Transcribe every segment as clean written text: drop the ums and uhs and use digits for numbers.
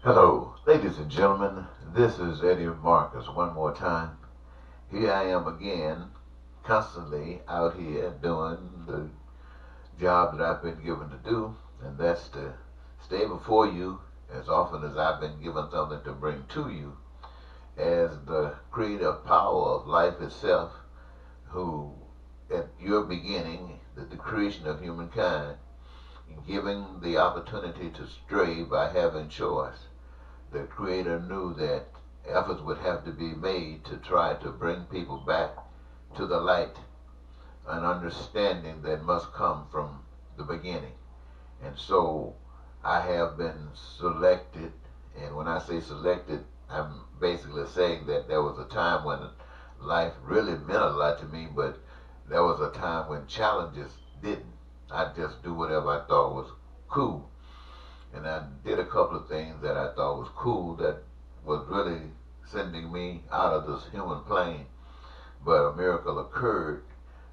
Hello, ladies and gentlemen. This is Eddie Marcus one more time. Here I am again, constantly out here doing the job that I've been given to do, and that's to stay before you as often as I've been given something to bring to you as the creative power of life itself, who at your beginning, the creation of humankind, giving the opportunity to stray by having choice. The Creator knew that efforts would have to be made to try to bring people back to the light, an understanding that must come from the beginning. And so I have been selected, and when I say selected, I'm basically saying that there was a time when life really meant a lot to me, but there was a time when challenges didn't. I just do whatever I thought was cool. And I did a couple of things that I thought was cool that was really sending me out of this human plane. But a miracle occurred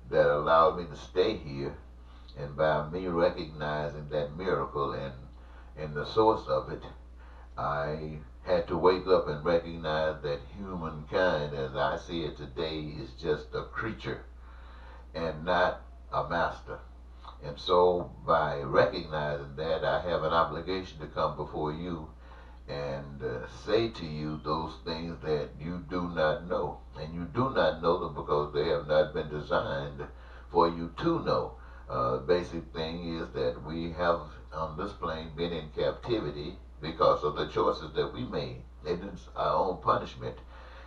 that allowed me to stay here. And by me recognizing that miracle and the source of it, I had to wake up and recognize that humankind, as I see it today, is just a creature and not a master. And so, by recognizing that, I have an obligation to come before you and say to you those things that you do not know. And you do not know them because they have not been designed for you to know. Basic thing is that we have on this plane been in captivity because of the choices that we made. It is our own punishment,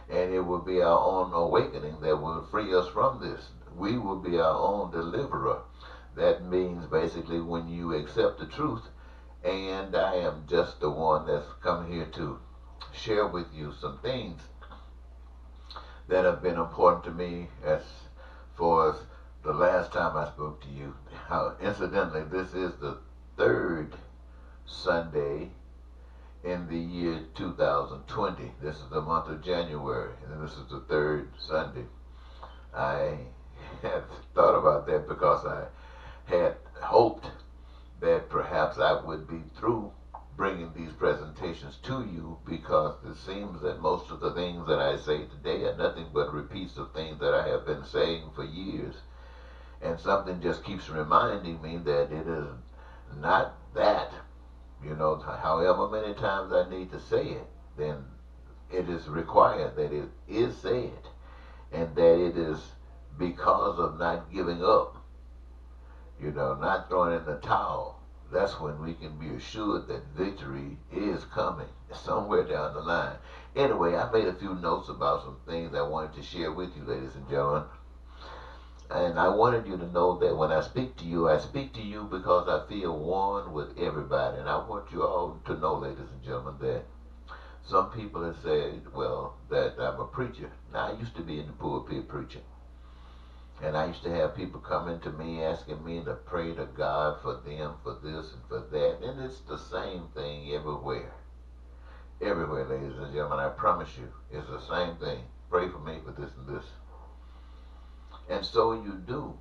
and it will be our own awakening that will free us from this. We will be our own deliverer. That means basically when you accept the truth, and I am just the one that's come here to share with you some things that have been important to me as far as the last time I spoke to you. How, incidentally, this is the third Sunday in the year 2020. This is the month of January, and this is the third Sunday. I had thought about that because I had hoped that perhaps I would be through bringing these presentations to you, because it seems that most of the things that I say today are nothing but repeats of things that I have been saying for years. And something just keeps reminding me that it is not that, however many times I need to say it, then it is required that it is said, and that it is because of not giving up, not throwing in the towel. That's when we can be assured that victory is coming somewhere down the line. Anyway, I made a few notes about some things I wanted to share with you, ladies and gentlemen. And I wanted you to know that when I speak to you because I feel one with everybody. And I want you all to know, ladies and gentlemen, that some people have said, well, that I'm a preacher. Now, I used to be in the pulpit preaching. And I used to have people coming to me asking me to pray to God for them, for this and for that. And it's the same thing everywhere. Everywhere, ladies and gentlemen, I promise you, it's the same thing. Pray for me for this and this. And so you do.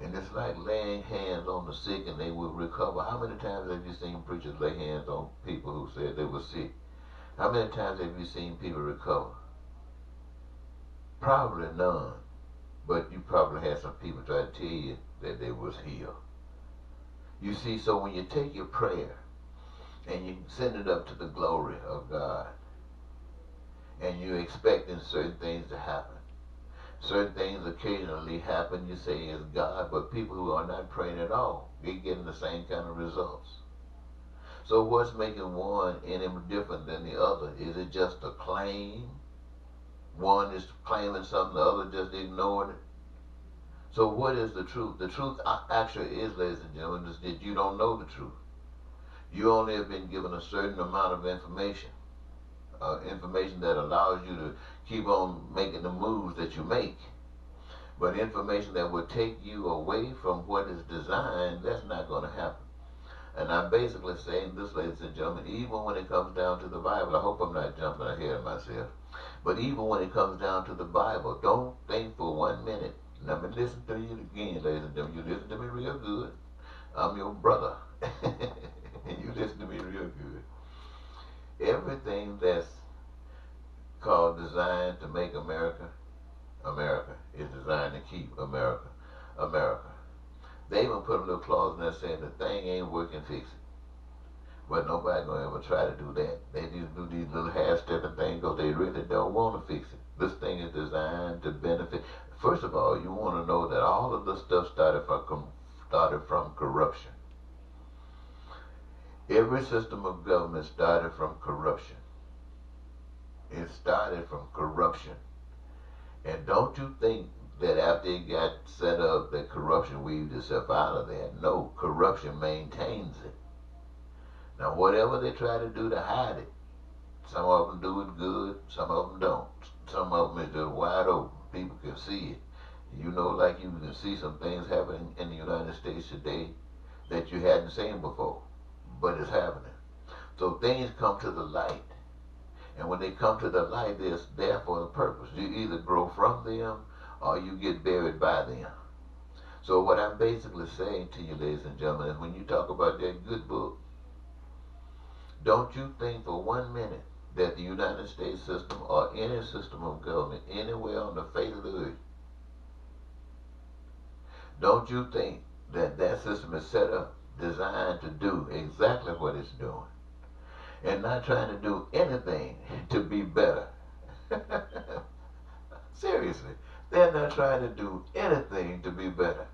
And it's like laying hands on the sick and they will recover. How many times have you seen preachers lay hands on people who said they were sick? How many times have you seen people recover? Probably none. But you probably had some people try to tell you that they was healed. You see, so when you take your prayer and you send it up to the glory of God, and you're expecting certain things to happen, certain things occasionally happen, you say it's God, but people who are not praying at all, they're getting the same kind of results. So what's making one any different than the other? Is it just a claim? One is claiming something, the other just ignoring it. So what is the truth? The truth actually is, ladies and gentlemen, is that you don't know the truth. You only have been given a certain amount of information. Information that allows you to keep on making the moves that you make. But information that will take you away from what is designed, that's not going to happen. And I'm basically saying this, ladies and gentlemen, even when it comes down to the Bible, I hope I'm not jumping ahead of myself, but even when it comes down to the Bible, don't think for 1 minute. Let me listen to you again, ladies and gentlemen. You listen to me real good. I'm your brother. And you listen to me real good. Everything that's called designed to make America, America is designed to keep America, America. They even put a little clause in there saying the thing ain't working, fix it. But nobody gonna ever try to do that. They just do these little half-stepping things because they really don't want to fix it. This thing is designed to benefit. First of all, you want to know that all of this stuff started from corruption. Every system of government started from corruption. It started from corruption. And don't you think that after it got set up that corruption weaved itself out of that? No, corruption maintains it. Now whatever they try to do to hide it, some of them do it good, some of them don't. Some of them is just wide open. People can see it. You know, like you can see some things happening in the United States today that you hadn't seen before, but it's happening. So things come to the light. And when they come to the light, they're there for a purpose. You either grow from them or you get buried by them. So what I'm basically saying to you, ladies and gentlemen, is when you talk about that good book, don't you think for 1 minute that the United States system or any system of government anywhere on the face of the earth, don't you think that that system is set up, designed to do exactly what it's doing? And not trying to do anything to be better. Seriously, they're not trying to do anything to be better.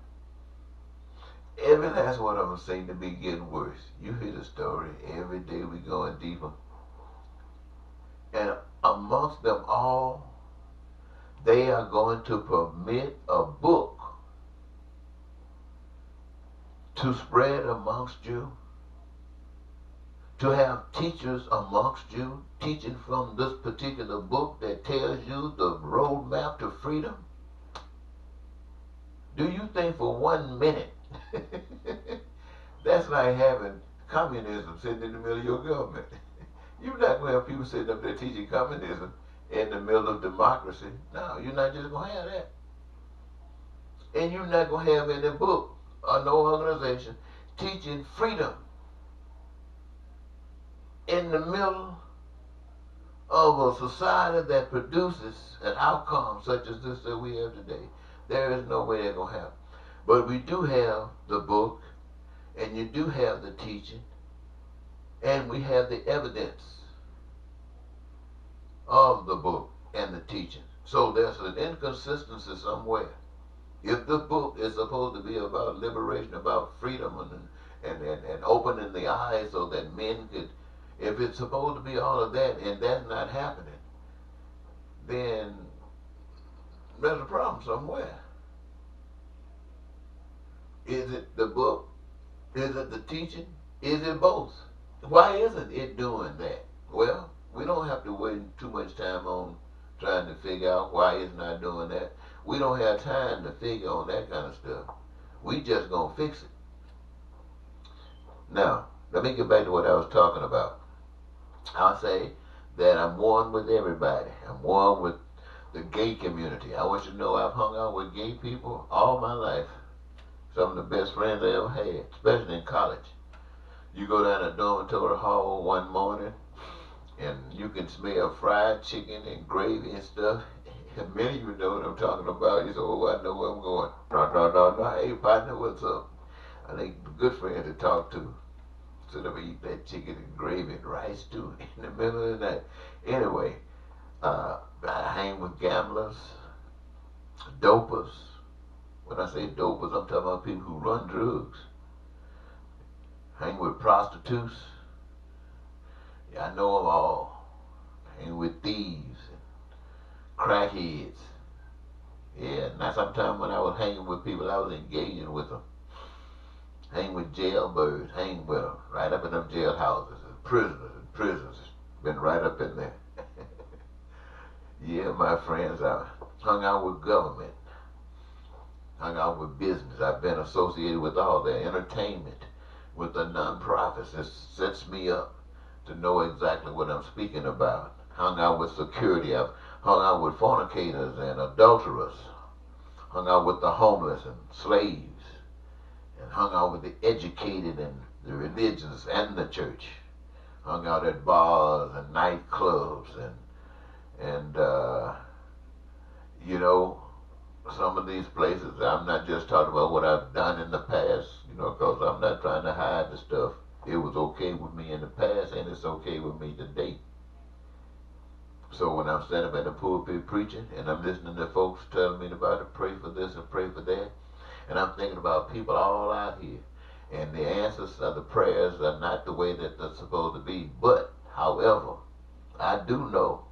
Every last one of them seem to be getting worse. You hear the story. Every day we going deeper. And amongst them all, they are going to permit a book to spread amongst you, to have teachers amongst you teaching from this particular book that tells you the roadmap to freedom? Do you think for 1 minute that's like having communism sitting in the middle of your government? You're not going to have people sitting up there teaching communism in the middle of democracy. No, you're not just going to have that. And you're not going to have any book or no organization teaching freedom in the middle of a society that produces an outcome such as this that we have today. There is no way they're going to happen. But we do have the book, and you do have the teaching, and we have the evidence of the book and the teaching. So there's an inconsistency somewhere. If the book is supposed to be about liberation, about freedom, and opening the eyes so that men could, if it's supposed to be all of that and that's not happening, then there's a problem somewhere. Is it the book? Is it the teaching? Is it both? Why isn't it doing that? Well, we don't have to waste too much time on trying to figure out why it's not doing that. We don't have time to figure on that kind of stuff. We just gonna fix it. Now, let me get back to what I was talking about. I'll say that I'm one with everybody. I'm one with the gay community. I want you to know I've hung out with gay people all my life. Some of the best friends I ever had, especially in college. You go down the dormitory hall one morning and you can smell fried chicken and gravy and stuff. And many of you know what I'm talking about. You say, oh, I know where I'm going. No. Hey, partner, what's up? I think good friends to talk to. So they eat that chicken and gravy and rice too in the middle of the night. Anyway, I hang with gamblers, dopers. When I say dopers, I'm talking about people who run drugs. Hang with prostitutes. Yeah, I know them all. Hang with thieves and crackheads. Yeah, now sometimes when I was hanging with people, I was engaging with them. Hang with jailbirds, hang with them, right up in them jailhouses, and prisons, been right up in there. Yeah, my friends, I hung out with government, hung out with business. I've been associated with all that, entertainment, with the nonprofits. It sets me up to know exactly what I'm speaking about. Hung out with security. I've hung out with fornicators and adulterers. Hung out with the homeless and slaves. And hung out with the educated and the religious and the church. hung out at bars and nightclubs and you know, some of these places. I'm not just talking about what I've done in the past, you know, because I'm not trying to hide the stuff. It was okay with me in the past, and it's okay with me today. So when I'm standing up in the pulpit preaching, and I'm listening to folks telling me about to pray for this and pray for that, and I'm thinking about people all out here, and the answers of the prayers are not the way that they're supposed to be. But, however, I do know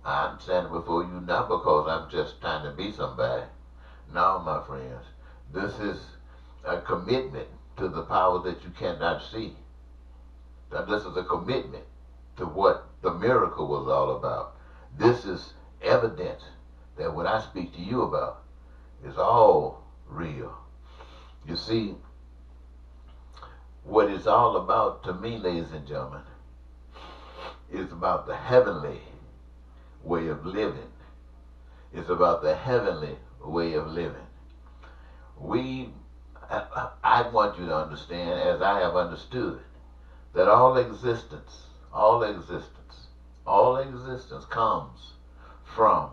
I'm standing before you not because I'm just trying to be somebody. No, my friends, this is a commitment to the power that you cannot see. Now, this is a commitment to what the miracle was all about. This is evidence that what I speak to you about is all real. You see, what it's all about to me, ladies and gentlemen, is about the heavenly way of living. It's about the heavenly way of living. I want you to understand, as I have understood, that all existence comes from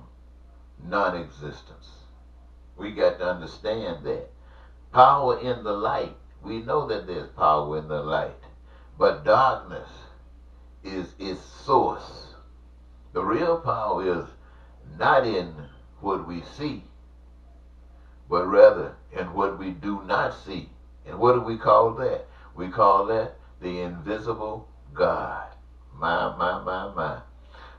non-existence. We got to understand that. Power in the light. We know that there's power in the light. But darkness is its source. The real power is not in what we see, but rather in what we do not see. And what do we call that? We call that the invisible God. My.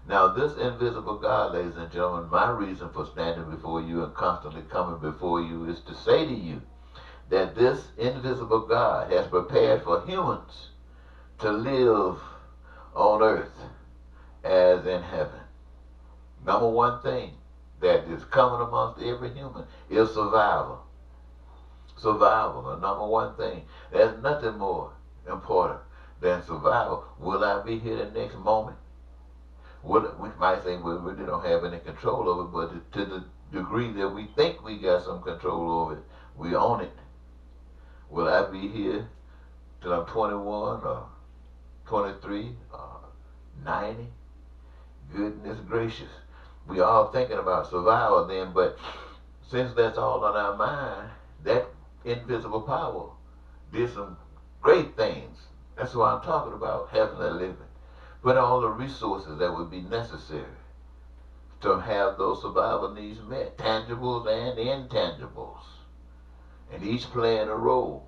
Now, this invisible God, ladies and gentlemen, my reason for standing before you and constantly coming before you is to say to you that this invisible God has prepared for humans to live on earth as in heaven. Number one thing that is common amongst every human is survival. Survival, the number one thing. There's nothing more important than survival. Will I be here the next moment? We might say we really don't have any control over it, but to the degree that we think we got some control over it, we own it. Will I be here till I'm 21 or 23 or 90? Goodness gracious. We all thinking about survival then, but since that's all on our mind, that invisible power did some great things. That's what I'm talking about, heavenly living. But all the resources that would be necessary to have those survival needs met, tangibles and intangibles, and each playing a role.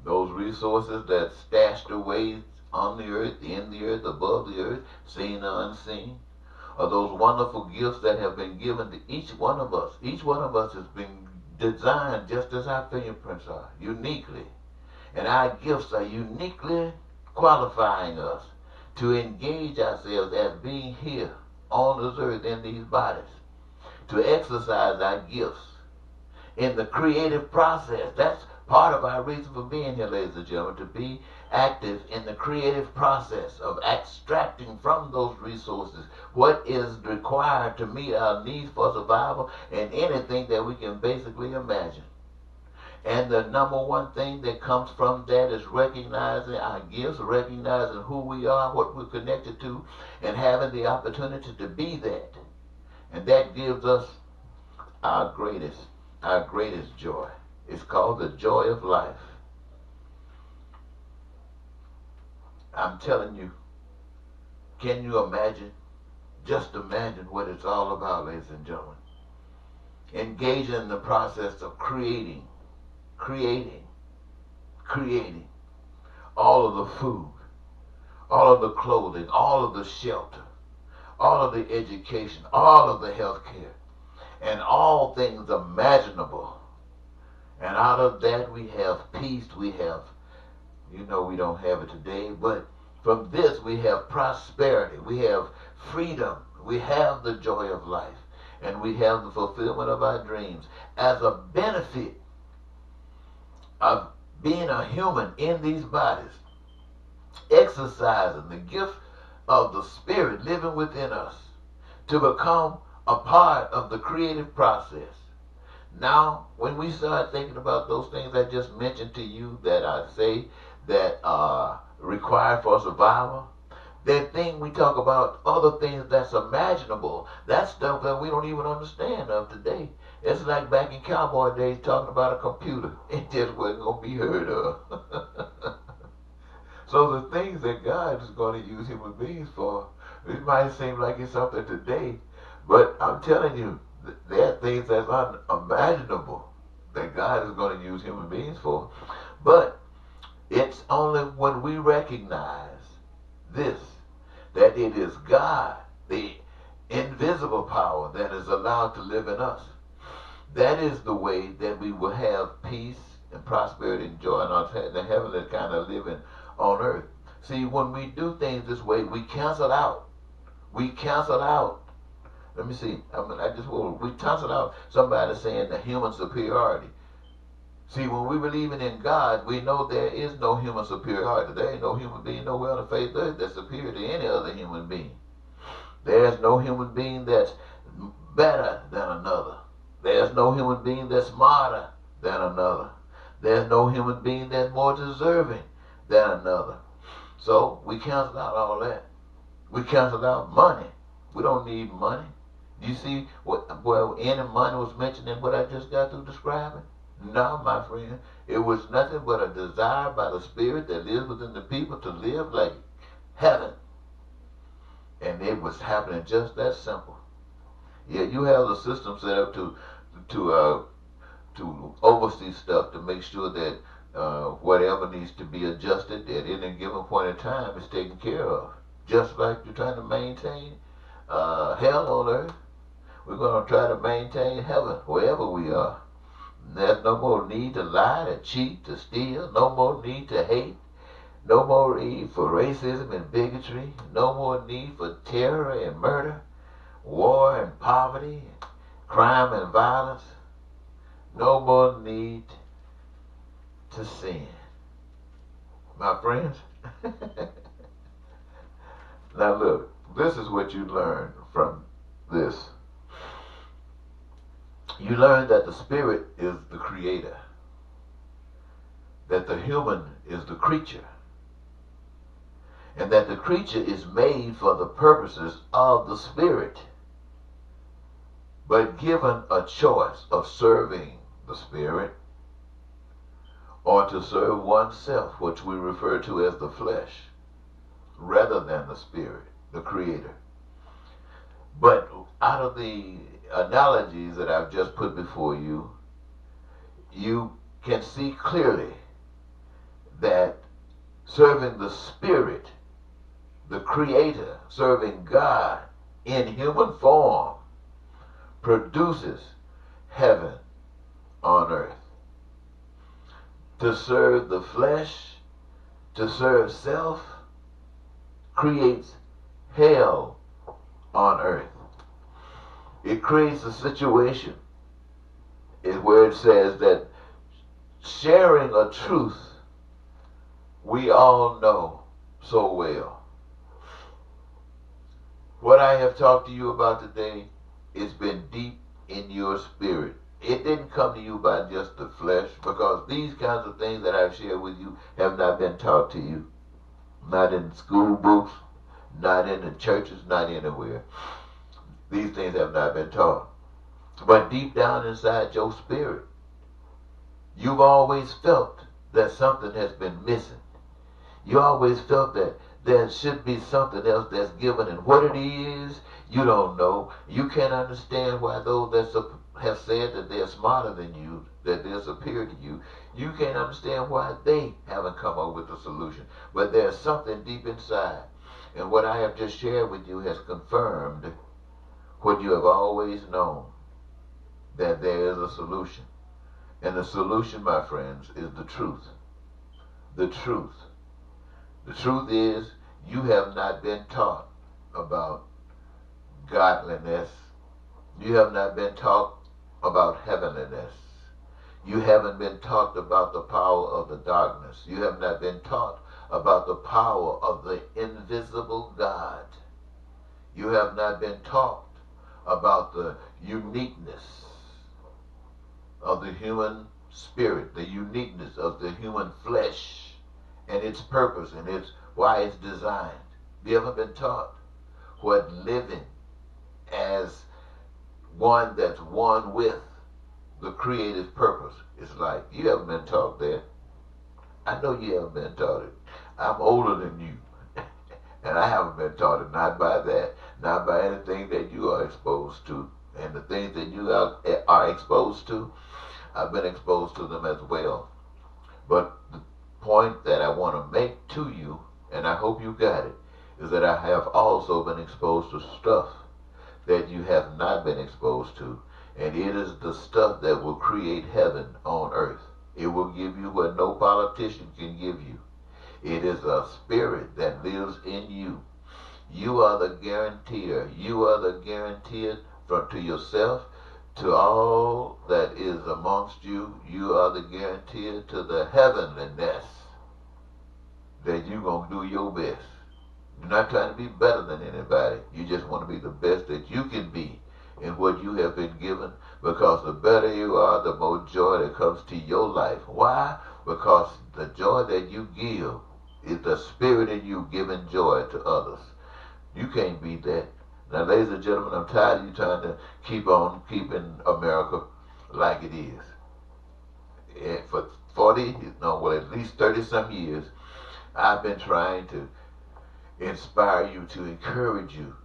Those resources that stashed away on the earth, in the earth, above the earth, seen or unseen, are those wonderful gifts that have been given to each one of us. Each one of us has been designed just as our fingerprints are, uniquely. And our gifts are uniquely qualifying us to engage ourselves as being here on this earth in these bodies, to exercise our gifts in the creative process. That's part of our reason for being here, ladies and gentlemen, to be active in the creative process of extracting from those resources what is required to meet our needs for survival and anything that we can basically imagine. And the number one thing that comes from that is recognizing our gifts, recognizing who we are, what we're connected to, and having the opportunity to be that. And that gives us our greatest joy. It's called the joy of life. I'm telling you, can you imagine? Just imagine what it's all about, ladies and gentlemen. Engaging in the process of creating all of the food, all of the clothing, all of the shelter, all of the education, all of the health care, and all things imaginable. And out of that we have peace, we have, we don't have it today, but from this we have prosperity, we have freedom, we have the joy of life, and we have the fulfillment of our dreams as a benefit of being a human in these bodies, exercising the gift of the Spirit living within us to become a part of the creative process. Now, when we start thinking about those things I just mentioned to you, that I say that required for survival. That thing we talk about, other things that's imaginable, that stuff that we don't even understand of today. It's like back in cowboy days talking about a computer. It just wasn't going to be heard of. So the things that God is going to use human beings for, it might seem like it's something today, but I'm telling you, there are things that's unimaginable that God is going to use human beings for. But it's only when we recognize this, that it is God, the invisible power that is allowed to live in us. That is the way that we will have peace and prosperity and joy and the heavenly kind of living on earth. See, when we do things this way, we cancel out. We cancel out. Let me see. We cancel out somebody saying the human superiority. See, when we believing in God, we know there is no human superiority. There ain't no human being nowhere on the face of earth that's superior to any other human being. There's no human being that's better than another. There's no human being that's smarter than another. There's no human being that's more deserving than another. So we cancel out all that. We cancel out money. We don't need money. Do you see where any money was mentioned in what I just got through describing? No, my friend. It was nothing but a desire by the Spirit that lives within the people to live like heaven. And it was happening just that simple. Yeah, you have the system set up to oversee stuff, to make sure that whatever needs to be adjusted at any given point in time is taken care of. Just like you're trying to maintain hell on earth, we're going to try to maintain heaven wherever we are. There's no more need to lie, to cheat, to steal. No more need to hate. No more need for racism and bigotry. No more need for terror and murder, war and poverty, crime and violence. No more need to sin. My friends, now look, this is what you learn from this. You learn that the Spirit is the creator, that the human is the creature, and that the creature is made for the purposes of the Spirit, but given a choice of serving the Spirit or to serve oneself, which we refer to as the flesh, rather than the Spirit, the creator. But out of the analogies that I've just put before you, you can see clearly that serving the Spirit, the Creator, serving God in human form, produces heaven on earth. To serve the flesh, to serve self, creates hell on earth. It creates a situation where it says that sharing a truth we all know so well. What I have talked to you about today, it's been deep in your spirit. It didn't come to you by just the flesh, because these kinds of things that I've shared with you have not been taught to you. Not in school books, not in the churches, not anywhere. These things have not been taught. But deep down inside your spirit, you've always felt that something has been missing. You always felt that there should be something else that's given, and what it is, you don't know. You can't understand why those that have said that they're smarter than you, that they're superior to you, you can't understand why they haven't come up with a solution. But there's something deep inside. And what I have just shared with you has confirmed what you have always known, that there is a solution. And the solution, my friends, is the truth. The truth. The truth is, you have not been taught about godliness. You have not been taught about heavenliness. You haven't been taught about the power of the darkness. You have not been taught about the power of the invisible God. You have not been taught about the uniqueness of the human spirit, the uniqueness of the human flesh, and its purpose and its why it's designed. You ever been taught what living as one that's one with the creative purpose is like? You haven't been taught that. I know you haven't been taught it. I'm older than you. And I haven't been taught it, not by that, not by anything that you are exposed to. And the things that you are exposed to, I've been exposed to them as well. But the point that I want to make to you, and I hope you got it, is that I have also been exposed to stuff that you have not been exposed to. And it is the stuff that will create heaven on earth. It will give you what no politician can give you. It is a spirit that lives in you. You are the guarantor. You are the guarantor to yourself, to all that is amongst you. You are the guarantor to the heavenliness that you're going to do your best. You're not trying to be better than anybody. You just want to be the best that you can be in what you have been given, because the better you are, the more joy that comes to your life. Why? Because the joy that you give is the spirit in you giving joy to others. You can't beat that. Now, ladies and gentlemen, I'm tired of you trying to keep on keeping America like it is. And for 40, at least 30-some years, I've been trying to inspire you, to encourage you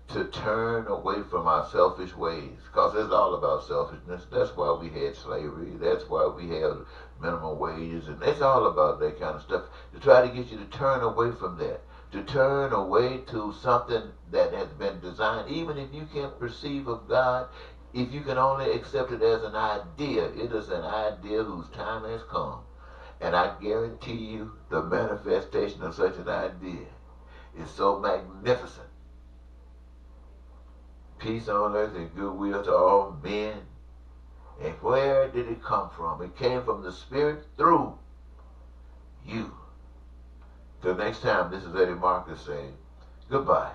to turn away from our selfish ways, because it's all about selfishness. That's why we had slavery. That's why we had minimum wages, and it's all about that kind of stuff, to try to get you to turn away from that, to turn away to something that has been designed. Even if you can't perceive of God, if you can only accept it as an idea, it is an idea whose time has come. And I guarantee you the manifestation of such an idea is so magnificent. Peace on earth and goodwill to all men. And where did it come from? It came from the Spirit through you. Till next time, this is Eddie Marcus saying goodbye.